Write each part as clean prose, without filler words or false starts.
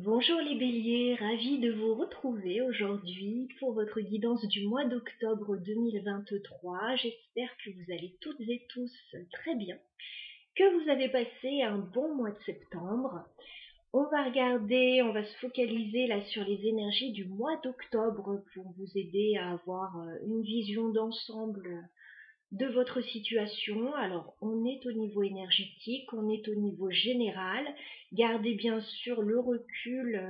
Bonjour les béliers, ravie de vous retrouver aujourd'hui pour votre guidance du mois d'octobre 2023. J'espère que vous allez toutes et tous très bien, que vous avez passé un bon mois de septembre. On va se focaliser là sur les énergies du mois d'octobre pour vous aider à avoir une vision d'ensemble de votre situation. Alors, on est au niveau énergétique, on est au niveau général. Gardez bien sûr le recul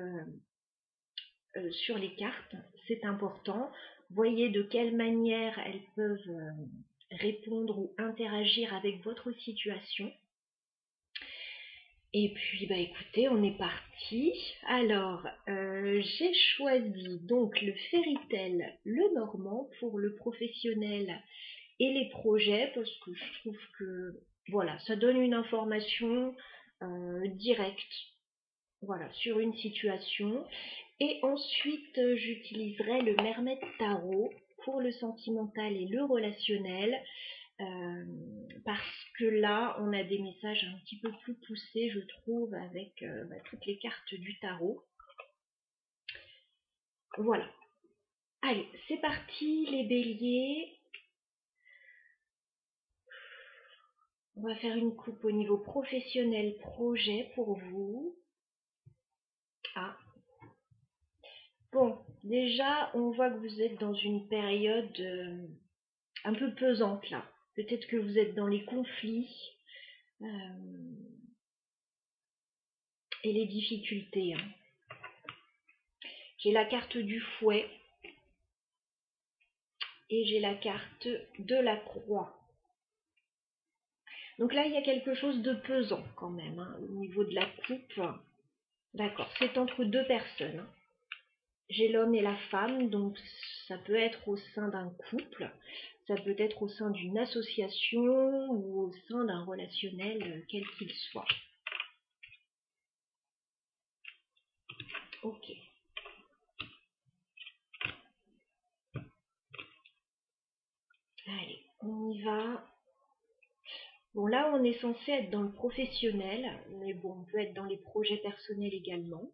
sur les cartes, c'est important. Voyez de quelle manière elles peuvent répondre ou interagir avec votre situation. Et puis, écoutez, on est parti. Alors, j'ai choisi donc le Fairy Tail, le normand, pour le professionnel et les projets, parce que je trouve que, voilà, ça donne une information directe, voilà, sur une situation. Et ensuite, j'utiliserai le Mermaid Tarot pour le sentimental et le relationnel, parce que là, on a des messages un petit peu plus poussés, je trouve, avec toutes les cartes du tarot. Voilà. Allez, c'est parti, les béliers. On va faire une coupe au niveau professionnel projet pour vous. Ah. Bon, déjà, on voit que vous êtes dans une période un peu pesante là. Peut-être que vous êtes dans les conflits et les difficultés. J'ai la carte du fouet et j'ai la carte de la croix. Donc là, il y a quelque chose de pesant quand même au niveau de la coupe. D'accord, c'est entre deux personnes. J'ai l'homme et la femme, donc ça peut être au sein d'un couple, ça peut être au sein d'une association ou au sein d'un relationnel quel qu'il soit. Ok. Allez, on y va. Bon, là, on est censé être dans le professionnel, mais bon, on peut être dans les projets personnels également.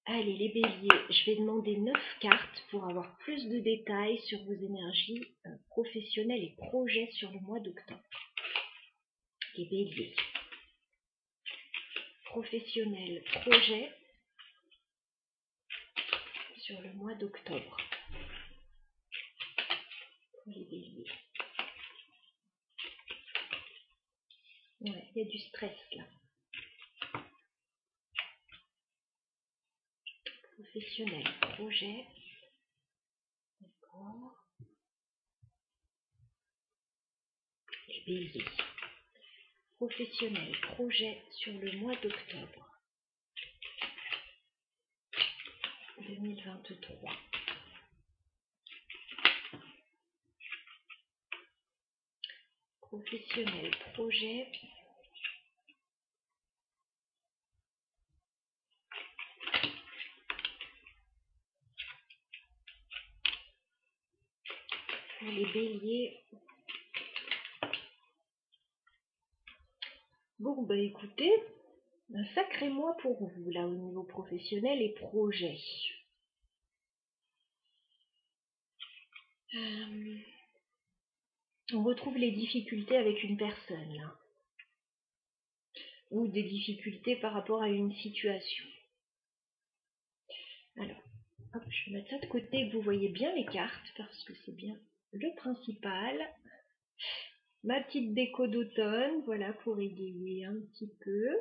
Allez, les béliers, je vais demander 9 cartes pour avoir plus de détails sur vos énergies professionnelles et projets sur le mois d'octobre. Les béliers, professionnels, projets sur le mois d'octobre. Pour les béliers. Ouais, il y a du stress là. Professionnel, projet. D'accord. Les béliers. Professionnel, projet sur le mois d'octobre 2023. Professionnel, projet. Pour les béliers. Bon, écoutez, un sacré mois pour vous, là, au niveau professionnel et projet. On retrouve les difficultés avec une personne, là. Ou des difficultés par rapport à une situation. Alors, hop, je vais mettre ça de côté, que vous voyez bien les cartes, parce que c'est bien le principal. Ma petite déco d'automne, voilà, pour égayer un petit peu.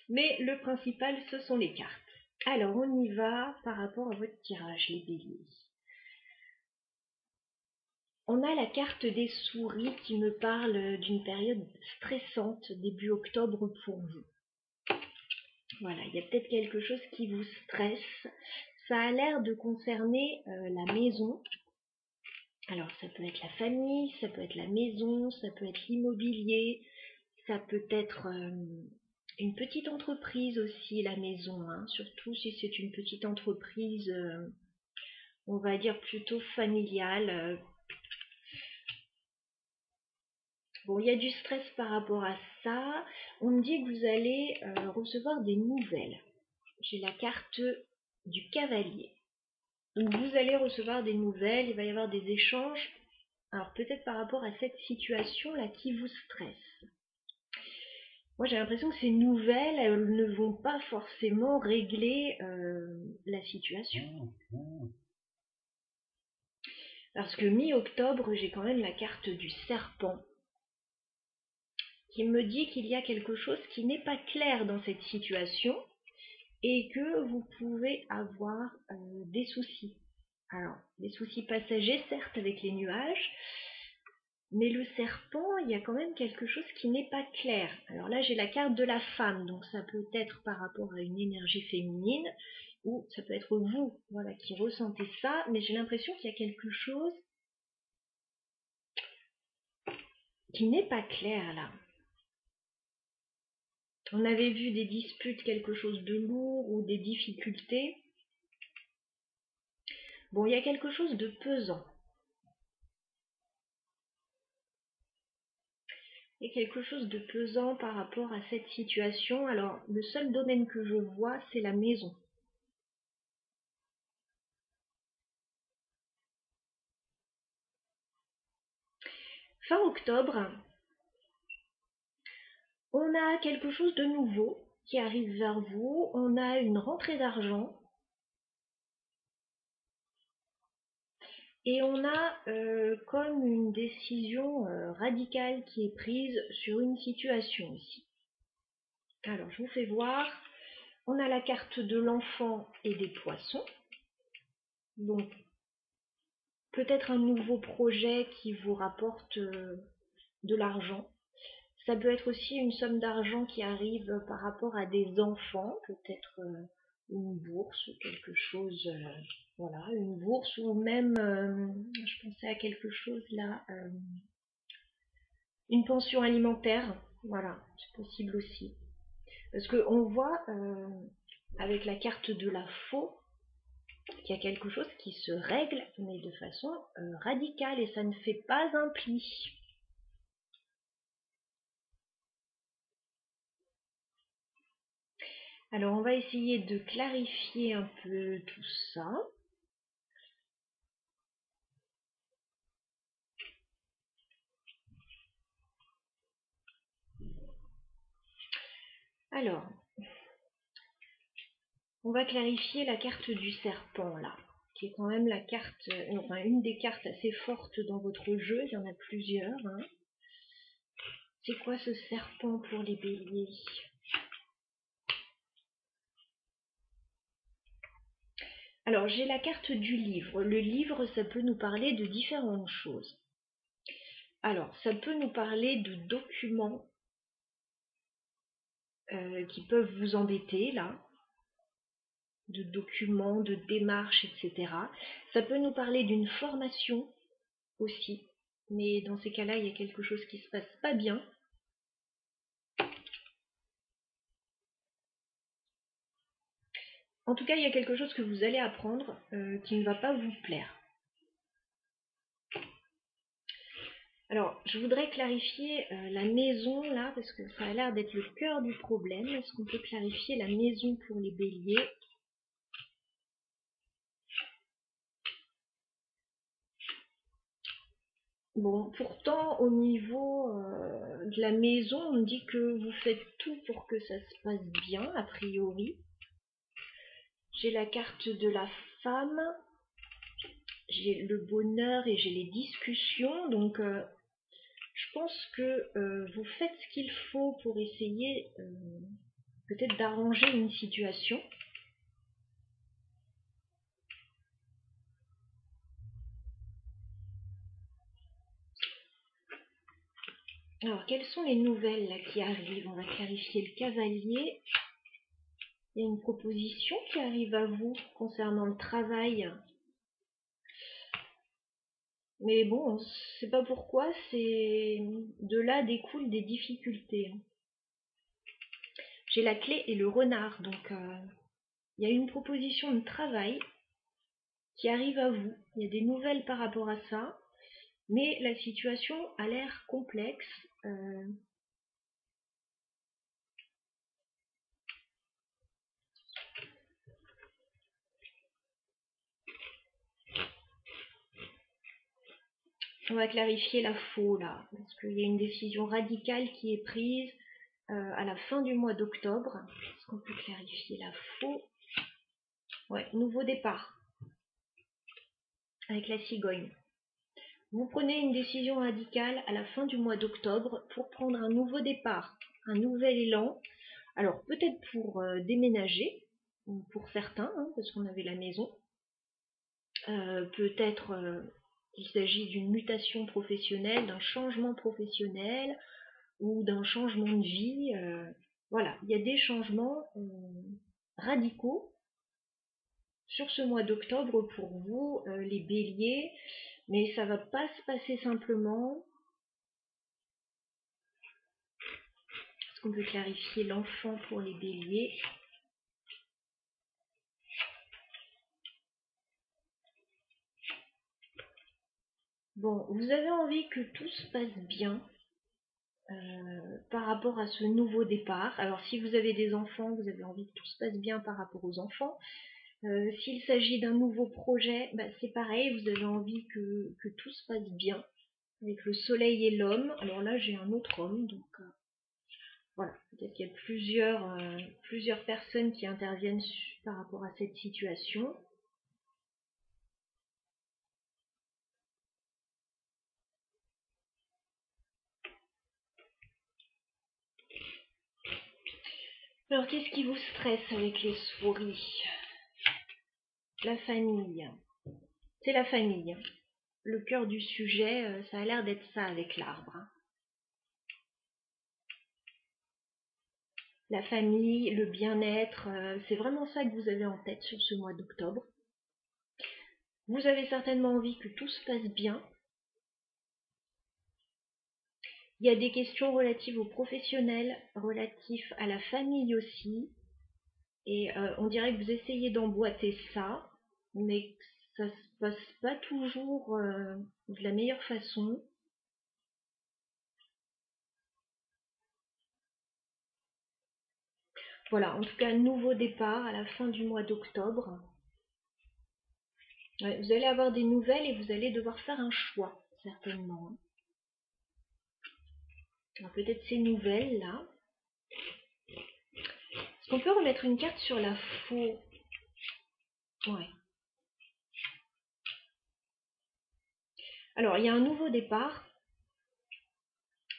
Mais le principal, ce sont les cartes. Alors, on y va par rapport à votre tirage, les béliers. On a la carte des souris qui me parle d'une période stressante, début octobre pour vous. Voilà, il y a peut-être quelque chose qui vous stresse. Ça a l'air de concerner la maison. Alors, ça peut être la famille, ça peut être la maison, ça peut être l'immobilier, ça peut être une petite entreprise aussi, la maison, surtout si c'est une petite entreprise, on va dire plutôt familiale. Bon, il y a du stress par rapport à ça. On me dit que vous allez recevoir des nouvelles. J'ai la carte du cavalier. Donc vous allez recevoir des nouvelles, il va y avoir des échanges. Alors peut-être par rapport à cette situation-là qui vous stresse. Moi j'ai l'impression que ces nouvelles, elles ne vont pas forcément régler la situation. Parce que mi-octobre, j'ai quand même la carte du serpent qui me dit qu'il y a quelque chose qui n'est pas clair dans cette situation et que vous pouvez avoir des soucis. Alors, des soucis passagers, certes, avec les nuages, mais le serpent, il y a quand même quelque chose qui n'est pas clair. Alors là, j'ai la carte de la femme, donc ça peut être par rapport à une énergie féminine, ou ça peut être vous, voilà, qui ressentez ça, mais j'ai l'impression qu'il y a quelque chose qui n'est pas clair là. On avait vu des disputes, quelque chose de lourd ou des difficultés. Bon, il y a quelque chose de pesant. Il y a quelque chose de pesant par rapport à cette situation. Alors, le seul domaine que je vois, c'est la maison. Fin octobre, on a quelque chose de nouveau qui arrive vers vous. On a une rentrée d'argent. Et on a comme une décision radicale qui est prise sur une situation ici. Alors, je vous fais voir. On a la carte de l'enfant et des poissons. Donc, peut-être un nouveau projet qui vous rapporte de l'argent. Ça peut être aussi une somme d'argent qui arrive par rapport à des enfants, peut-être une bourse ou quelque chose, voilà, une bourse ou même, je pensais à quelque chose là, une pension alimentaire, voilà, c'est possible aussi. Parce qu'on voit avec la carte de la faux qu'il y a quelque chose qui se règle, mais de façon radicale, et ça ne fait pas un pli. Alors on va essayer de clarifier un peu tout ça. Alors, on va clarifier la carte du serpent là, qui est quand même la carte, enfin une des cartes assez fortes dans votre jeu, il y en a plusieurs. Hein. C'est quoi ce serpent pour les béliers? Alors j'ai la carte du livre. Le livre, ça peut nous parler de différentes choses. Alors, ça peut nous parler de documents qui peuvent vous embêter là, de documents, de démarches, etc. Ça peut nous parler d'une formation aussi, mais dans ces cas-là, il y a quelque chose qui se passe pas bien. En tout cas, il y a quelque chose que vous allez apprendre qui ne va pas vous plaire. Alors, je voudrais clarifier la maison là, parce que ça a l'air d'être le cœur du problème. Est-ce qu'on peut clarifier la maison pour les béliers? Bon, pourtant, au niveau de la maison, on me dit que vous faites tout pour que ça se passe bien, a priori. J'ai la carte de la femme, j'ai le bonheur et j'ai les discussions. Donc, je pense que vous faites ce qu'il faut pour essayer peut-être d'arranger une situation. Alors, quelles sont les nouvelles là, qui arrivent? On va clarifier le cavalier. Il y a une proposition qui arrive à vous concernant le travail. Mais bon, on ne sait pas pourquoi, c'est de là découlent des difficultés. J'ai la clé et le renard, donc il y a une proposition de travail qui arrive à vous. Il y a des nouvelles par rapport à ça. mais la situation a l'air complexe. On va clarifier la faux là, parce qu'il y a une décision radicale qui est prise à la fin du mois d'octobre. Est-ce qu'on peut clarifier la faux? Ouais, nouveau départ avec la cigogne. Vous prenez une décision radicale à la fin du mois d'octobre pour prendre un nouveau départ, un nouvel élan. Alors peut-être pour déménager, pour certains, hein, parce qu'on avait la maison. Peut-être qu'il s'agit d'une mutation professionnelle, d'un changement professionnel ou d'un changement de vie. Voilà, il y a des changements radicaux sur ce mois d'octobre pour vous, les béliers, mais ça va pas se passer simplement. Est-ce qu'on peut clarifier l'enfant pour les béliers? Bon, vous avez envie que tout se passe bien par rapport à ce nouveau départ. Alors si vous avez des enfants, vous avez envie que tout se passe bien par rapport aux enfants. S'il s'agit d'un nouveau projet, bah, c'est pareil, vous avez envie que tout se passe bien avec le soleil et l'homme. Alors là j'ai un autre homme, donc voilà, peut-être qu'il y a plusieurs personnes qui interviennent par rapport à cette situation. Alors qu'est-ce qui vous stresse avec les souris? La famille. C'est la famille. Le cœur du sujet, ça a l'air d'être ça avec l'arbre. La famille, le bien-être, c'est vraiment ça que vous avez en tête sur ce mois d'octobre. Vous avez certainement envie que tout se passe bien. Il y a des questions relatives aux professionnels, relatives à la famille aussi. Et on dirait que vous essayez d'emboîter ça, mais ça se passe pas toujours de la meilleure façon. Voilà, en tout cas, nouveau départ à la fin du mois d'octobre. Ouais, vous allez avoir des nouvelles et vous allez devoir faire un choix, certainement. Alors peut-être ces nouvelles-là. Est-ce qu'on peut remettre une carte sur la faux? Ouais. Alors, il y a un nouveau départ.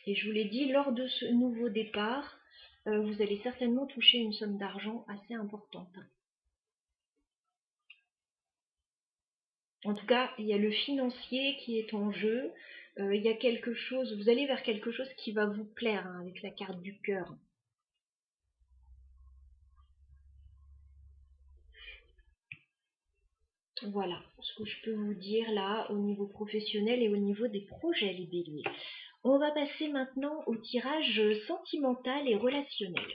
Et je vous l'ai dit, lors de ce nouveau départ, vous allez certainement toucher une somme d'argent assez importante. En tout cas, il y a le financier qui est en jeu. Il y a quelque chose, vous allez vers quelque chose qui va vous plaire hein, avec la carte du cœur. Voilà ce que je peux vous dire là au niveau professionnel et au niveau des projets, les béliers. On va passer maintenant au tirage sentimental et relationnel.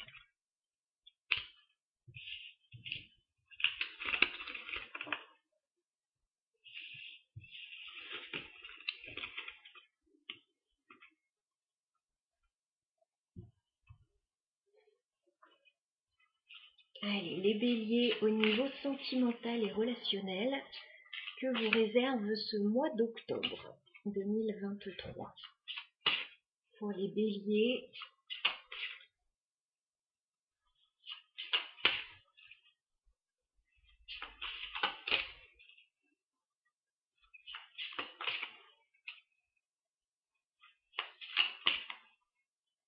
Allez, les béliers au niveau sentimental et relationnel, que vous réserve ce mois d'octobre 2023 pour les béliers.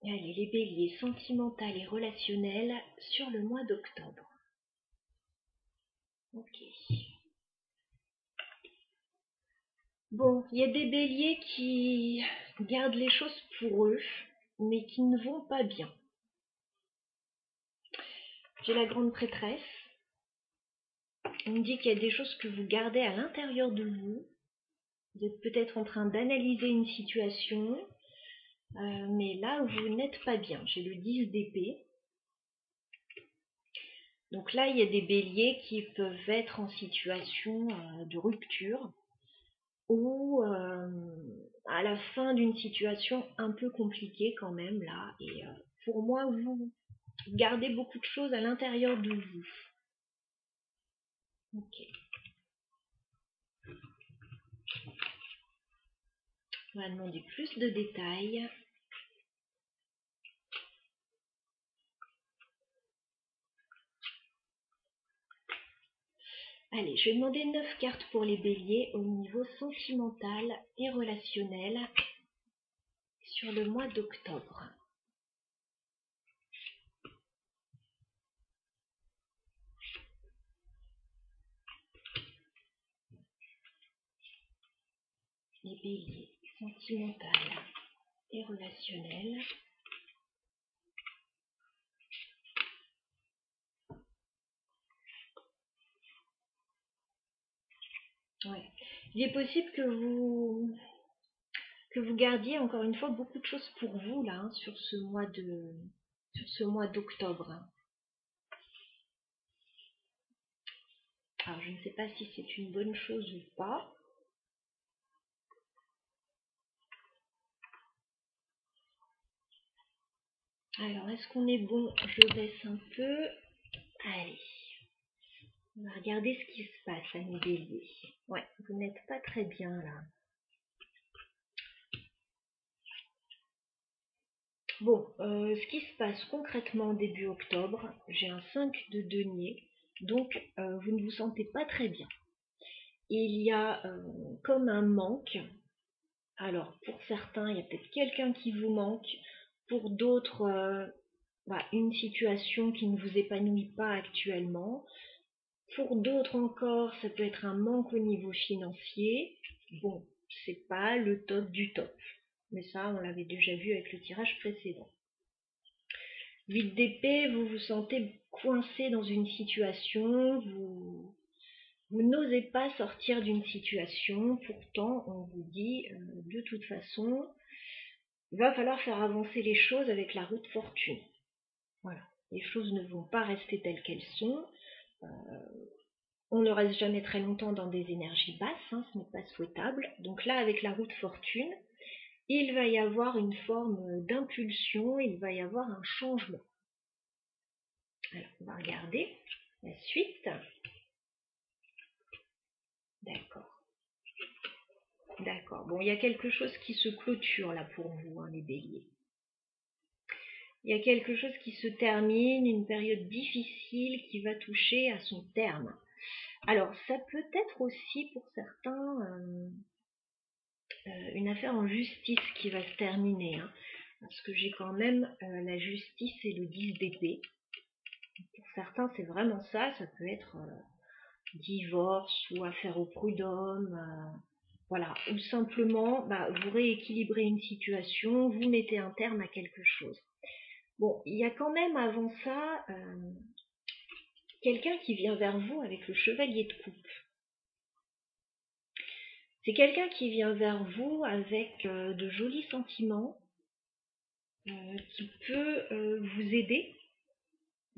Allez, les béliers sentimental et relationnel sur le mois d'octobre. Ok. Bon, il y a des béliers qui gardent les choses pour eux, mais qui ne vont pas bien. J'ai la grande prêtresse. On me dit qu'il y a des choses que vous gardez à l'intérieur de vous. Vous êtes peut-être en train d'analyser une situation, mais là, vous n'êtes pas bien. J'ai le 10 d'épée. Donc là, il y a des béliers qui peuvent être en situation de rupture. ou à la fin d'une situation un peu compliquée quand même là. Et pour moi, vous gardez beaucoup de choses à l'intérieur de vous. Ok. On va demander plus de détails. Allez, je vais demander 9 cartes pour les béliers au niveau sentimental et relationnel sur le mois d'octobre. Les béliers, sentimental et relationnel. Ouais. Il est possible que vous gardiez encore une fois beaucoup de choses pour vous là, hein, sur ce mois d'octobre. Alors je ne sais pas si c'est une bonne chose ou pas. Alors est-ce qu'on est bon? Je baisse un peu. Allez. On va regarder ce qui se passe, amis béliers. Ouais, vous n'êtes pas très bien là. Bon, ce qui se passe concrètement début octobre, j'ai un 5 de denier, donc vous ne vous sentez pas très bien. Il y a comme un manque. Alors, pour certains, il y a peut-être quelqu'un qui vous manque. Pour d'autres, une situation qui ne vous épanouit pas actuellement. Pour d'autres encore, ça peut être un manque au niveau financier. Bon, c'est pas le top du top. Mais ça, on l'avait déjà vu avec le tirage précédent. 8 d'épée, vous vous sentez coincé dans une situation, vous n'osez pas sortir d'une situation, pourtant on vous dit de toute façon, il va falloir faire avancer les choses avec la roue de fortune. Voilà, les choses ne vont pas rester telles qu'elles sont. On ne reste jamais très longtemps dans des énergies basses, hein, ce n'est pas souhaitable. Donc là, avec la roue de fortune, il va y avoir une forme d'impulsion, il va y avoir un changement. Alors, on va regarder la suite. D'accord. D'accord. Bon, il y a quelque chose qui se clôture là pour vous, hein, les béliers. Il y a quelque chose qui se termine, une période difficile qui va toucher à son terme. Alors, ça peut être aussi pour certains une affaire en justice qui va se terminer, hein, parce que j'ai quand même la justice et le 10 d'épée. Pour certains, c'est vraiment ça. Ça peut être divorce ou affaire au prud'homme, voilà, ou simplement vous rééquilibrez une situation, vous mettez un terme à quelque chose. Bon, il y a quand même avant ça quelqu'un qui vient vers vous avec le chevalier de coupe. C'est quelqu'un qui vient vers vous avec de jolis sentiments, qui peut vous aider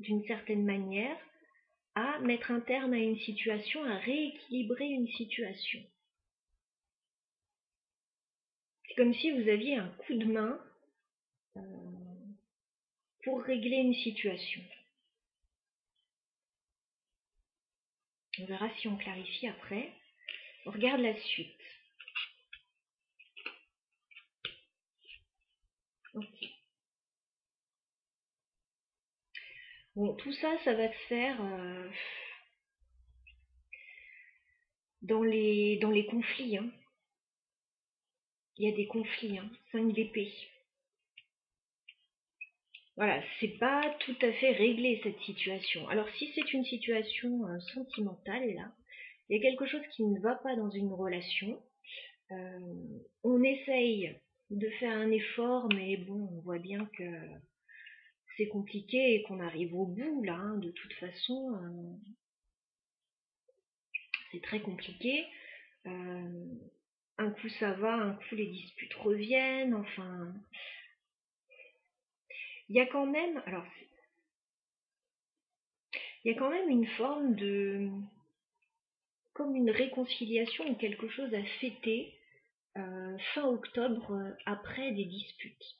d'une certaine manière à mettre un terme à une situation, à rééquilibrer une situation. C'est comme si vous aviez un coup de main pour régler une situation. On verra si on clarifie après. On regarde la suite. Ok. Bon, tout ça, ça va se faire dans les conflits. Hein. Il y a des conflits, hein. 5 d'épée. Voilà, c'est pas tout à fait réglé cette situation. Alors si c'est une situation sentimentale, là, il y a quelque chose qui ne va pas dans une relation. On essaye de faire un effort, mais bon, on voit bien que c'est compliqué et qu'on arrive au bout là, hein, de toute façon, c'est très compliqué. Un coup ça va, un coup les disputes reviennent, enfin, il y a quand même, alors, il y a quand même une forme de, comme une réconciliation ou quelque chose à fêter fin octobre après des disputes.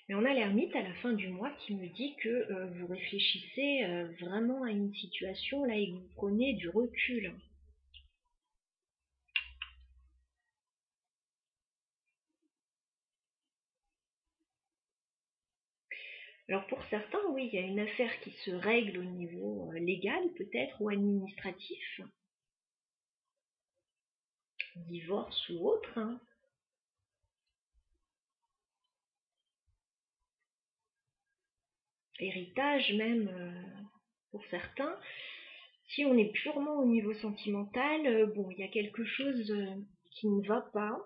Mais on a l'ermite à la fin du mois qui me dit que vous réfléchissez vraiment à une situation là et que vous prenez du recul. Alors pour certains, oui, il y a une affaire qui se règle au niveau légal peut-être ou administratif, divorce ou autre, hein. Héritage même pour certains. Si on est purement au niveau sentimental, bon, il y a quelque chose qui ne va pas,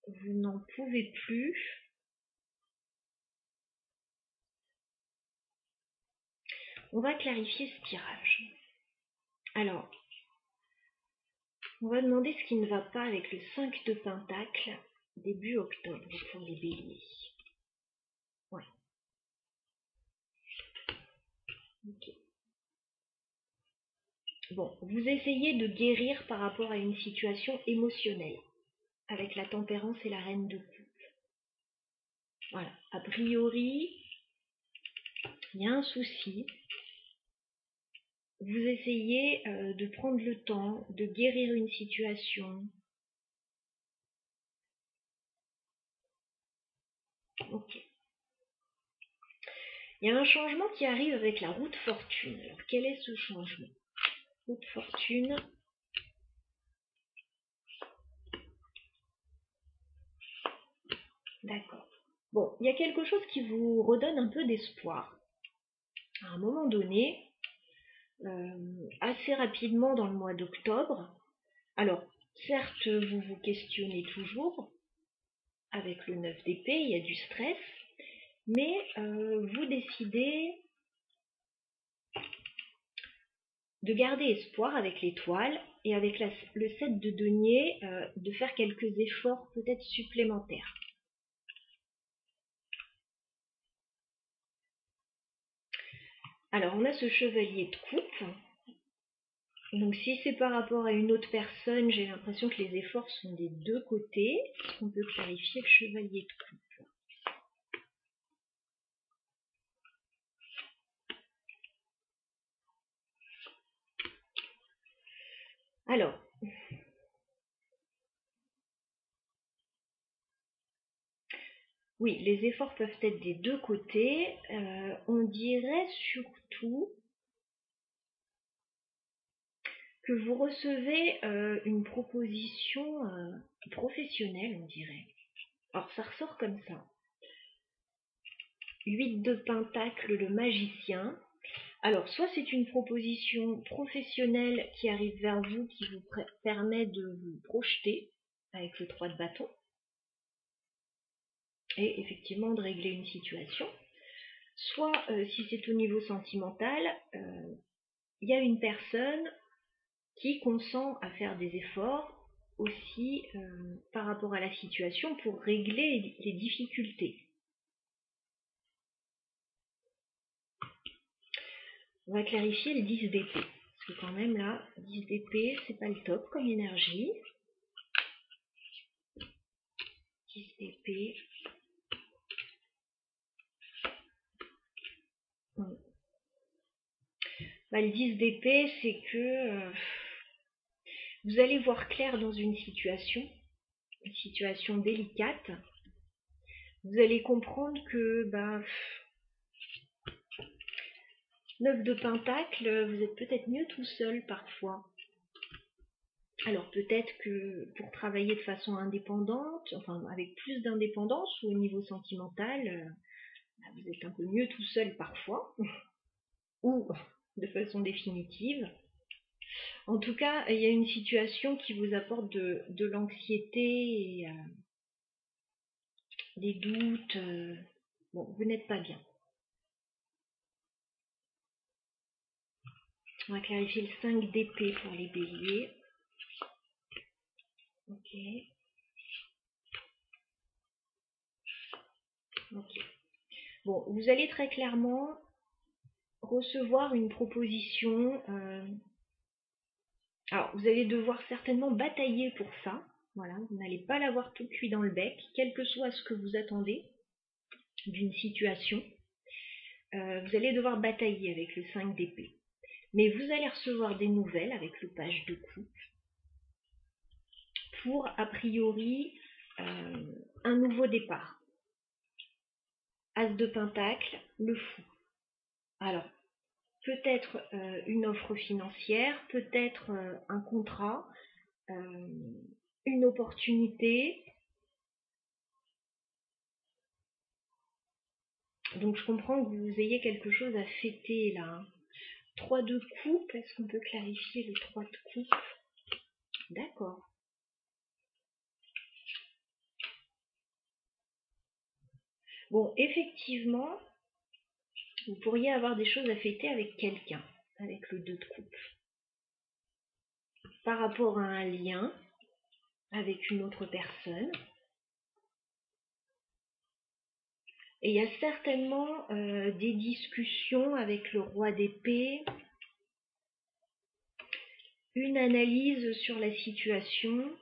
vous n'en pouvez plus. On va clarifier ce tirage. Alors, on va demander ce qui ne va pas avec le 5 de Pentacle début octobre pour les béliers. Ouais. Ok. Bon, vous essayez de guérir par rapport à une situation émotionnelle avec la tempérance et la reine de coupe. Voilà. A priori, il y a un souci. Vous essayez de prendre le temps de guérir une situation. Ok. Il y a un changement qui arrive avec la roue de fortune. Alors, quel est ce changement? Roue de fortune. D'accord. Bon, il y a quelque chose qui vous redonne un peu d'espoir. À un moment donné, assez rapidement dans le mois d'octobre, alors, certes, vous vous questionnez toujours, avec le 9 d'épée, il y a du stress, mais vous décidez de garder espoir avec l'étoile et avec le 7 de denier, de faire quelques efforts peut-être supplémentaires. Alors, on a ce chevalier de coupe. Donc, si c'est par rapport à une autre personne, j'ai l'impression que les efforts sont des deux côtés. On peut clarifier le chevalier de coupe. Alors, oui, les efforts peuvent être des deux côtés. On dirait surtout que vous recevez une proposition professionnelle, on dirait. Alors, ça ressort comme ça. 8 de Pentacle, le magicien. Alors, soit c'est une proposition professionnelle qui arrive vers vous, qui vous permet de vous projeter avec le 3 de bâton, et effectivement de régler une situation. Soit, si c'est au niveau sentimental, il y a une personne qui consent à faire des efforts aussi par rapport à la situation pour régler les difficultés. On va clarifier le 10 d'épée. Parce que quand même là, 10 d'épée, c'est pas le top comme énergie. 10 d'épée. Bah, le 10 d'épée, c'est que vous allez voir clair dans une situation délicate. Vous allez comprendre que 9 de Pentacle, vous êtes peut-être mieux tout seul parfois. Alors peut-être que pour travailler de façon indépendante, enfin avec plus d'indépendance ou au niveau sentimental, vous êtes un peu mieux tout seul parfois, ou de façon définitive. En tout cas, il y a une situation qui vous apporte de l'anxiété et des doutes. Bon, vous n'êtes pas bien. On va clarifier le 5 d'épée pour les béliers. Ok. Ok. Bon, vous allez très clairement recevoir une proposition. Alors, vous allez devoir certainement batailler pour ça. Voilà, vous n'allez pas l'avoir tout cuit dans le bec, quel que soit ce que vous attendez d'une situation. Vous allez devoir batailler avec le 5 d'épée. Mais vous allez recevoir des nouvelles avec le page de coupe pour, a priori, un nouveau départ. As de pentacle, le fou. Alors, peut-être une offre financière, peut-être un contrat, une opportunité. Donc je comprends que vous ayez quelque chose à fêter là. 3 de coupe, est-ce qu'on peut clarifier le 3 de coupe? D'accord. Bon, effectivement, vous pourriez avoir des choses à fêter avec quelqu'un, avec le 2 de coupe. Par rapport à un lien avec une autre personne. Et il y a certainement des discussions avec le roi d'épée, une analyse sur la situation.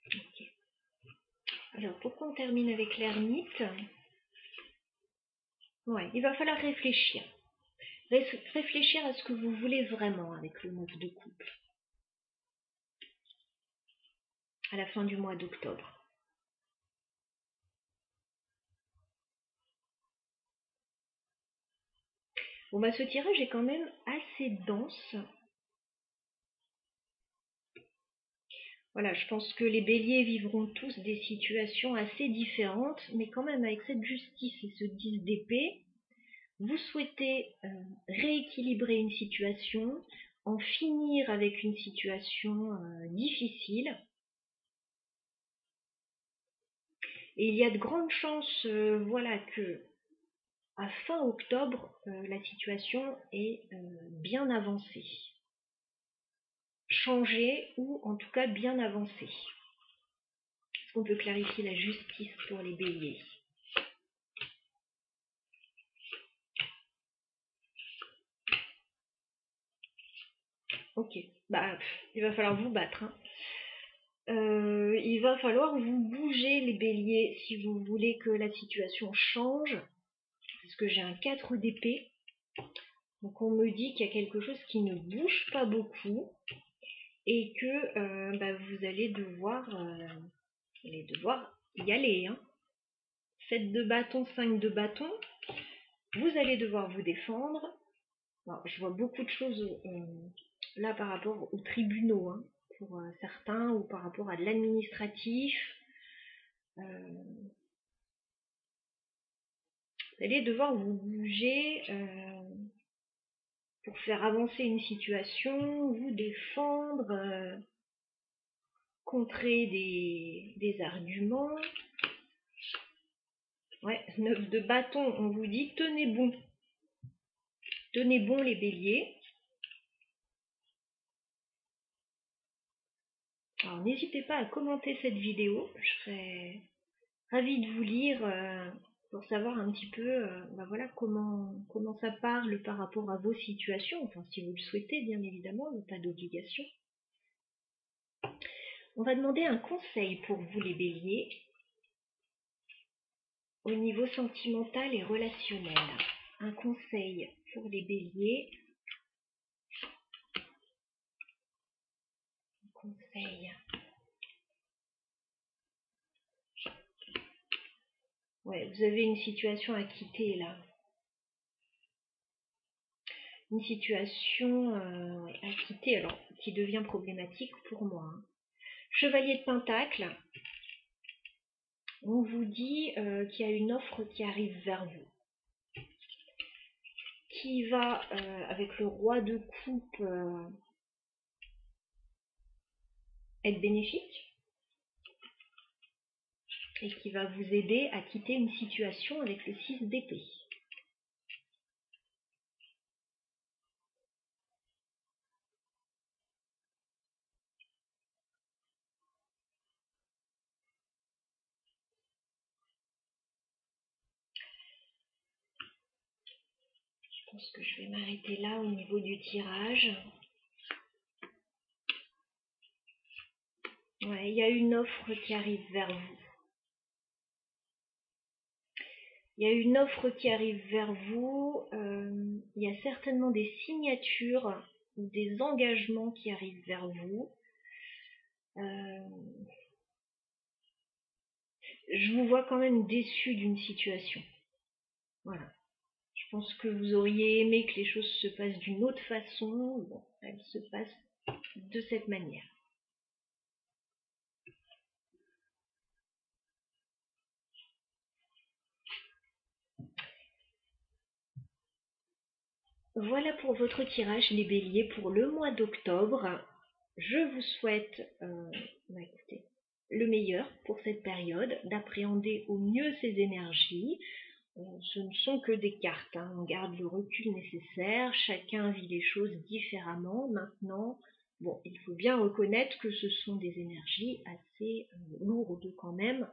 Okay. Alors pourquoi on termine avec l'ermite? Ouais, il va falloir réfléchir. Réfléchir à ce que vous voulez vraiment avec le 9 de coupe à la fin du mois d'octobre. Bon bah ce tirage est quand même assez dense. Voilà, je pense que les béliers vivront tous des situations assez différentes, mais quand même avec cette justice et ce 10 d'épée, vous souhaitez rééquilibrer une situation, en finir avec une situation difficile. Et il y a de grandes chances voilà, que à fin octobre, la situation est bien avancée. Changée ou en tout cas bien avancée. Est-ce qu'on peut clarifier la justice pour les béliers? Ok, bah il va falloir vous battre. Hein. Il va falloir vous bouger les béliers si vous voulez que la situation change. Parce que j'ai un 4 d'épée. Donc on me dit qu'il y a quelque chose qui ne bouge pas beaucoup. Et que bah, vous allez devoir y aller. Hein. 7 de bâton, 5 de bâton. Vous allez devoir vous défendre. Alors, je vois beaucoup de choses là par rapport aux tribunaux. Hein, pour certains ou par rapport à de l'administratif. Vous allez devoir vous bouger pour faire avancer une situation, vous défendre, contrer des arguments. Ouais, 9 de bâton, on vous dit tenez bon. Tenez bon les béliers. Alors n'hésitez pas à commenter cette vidéo, je serais ravie de vous lire pour savoir un petit peu bah voilà, comment ça parle par rapport à vos situations, enfin si vous le souhaitez bien évidemment, il n'y a pas d'obligation. On va demander un conseil pour vous les béliers au niveau sentimental et relationnel. Un conseil pour les béliers. Conseil. Ouais, vous avez une situation à quitter là. Une situation à quitter, alors qui devient problématique pour moi. Hein. Chevalier de Pentacle, on vous dit qu'il y a une offre qui arrive vers vous, qui va, avec le roi de coupe, être bénéfique, et qui va vous aider à quitter une situation avec le 6 d'épée. pense que je vais m'arrêter là au niveau du tirage. Ouais, il y a une offre qui arrive vers vous. Il y a une offre qui arrive vers vous. Il y a certainement des signatures ou des engagements qui arrivent vers vous. Je vous vois quand même déçu d'une situation. Voilà. Je pense que vous auriez aimé que les choses se passent d'une autre façon. Bon, elles se passent de cette manière. Voilà pour votre tirage, les béliers, pour le mois d'octobre. Je vous souhaite écoutez, le meilleur pour cette période, d'appréhender au mieux ces énergies. Ce ne sont que des cartes, hein. On garde le recul nécessaire, chacun vit les choses différemment. Maintenant, bon, il faut bien reconnaître que ce sont des énergies assez lourdes quand même.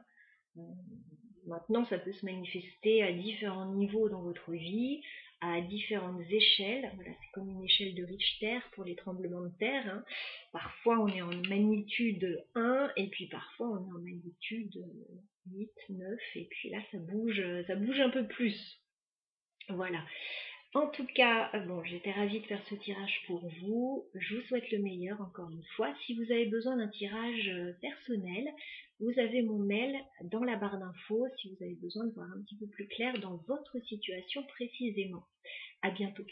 Maintenant, ça peut se manifester à différents niveaux dans votre vie, à différentes échelles. Voilà, c'est comme une échelle de Richter pour les tremblements de terre, hein. Parfois, on est en magnitude 1, et puis parfois, on est en magnitude 8, 9, et puis là, ça bouge un peu plus. Voilà. En tout cas, bon, j'étais ravie de faire ce tirage pour vous. Je vous souhaite le meilleur encore une fois. Si vous avez besoin d'un tirage personnel, vous avez mon mail dans la barre d'infos si vous avez besoin de voir un petit peu plus clair dans votre situation précisément. À bientôt.